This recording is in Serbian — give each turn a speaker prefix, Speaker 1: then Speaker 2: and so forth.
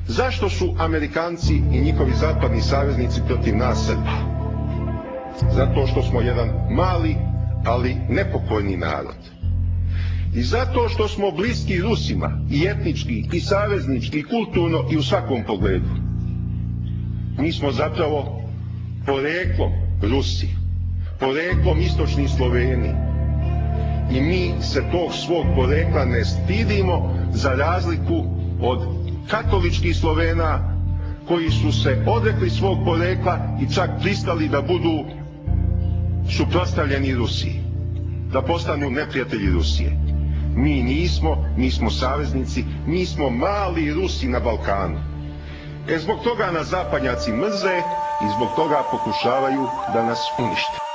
Speaker 1: Zašto su Amerikanci i njihovi zapadni saveznici protiv nas Srba? Zato što smo jedan mali, ali nepokojni narod. I zato što smo bliski Rusima i etnički, i saveznički, i kulturno, i u svakom pogledu. Mi smo zapravo poreklom Rusi, poreklom istočni Sloveni. I mi se tog svog porekla ne stidimo, za razliku od katoličkih Slovena koji su se odrekli svog porekla i čak pristali da budu suprotstavljeni Rusiji, da postanu neprijatelji Rusije. Mi nismo, mi smo saveznici, mi smo mali Rusi na Balkanu. Zbog toga nas zapadnjaci mrze i zbog toga pokušavaju da nas unište.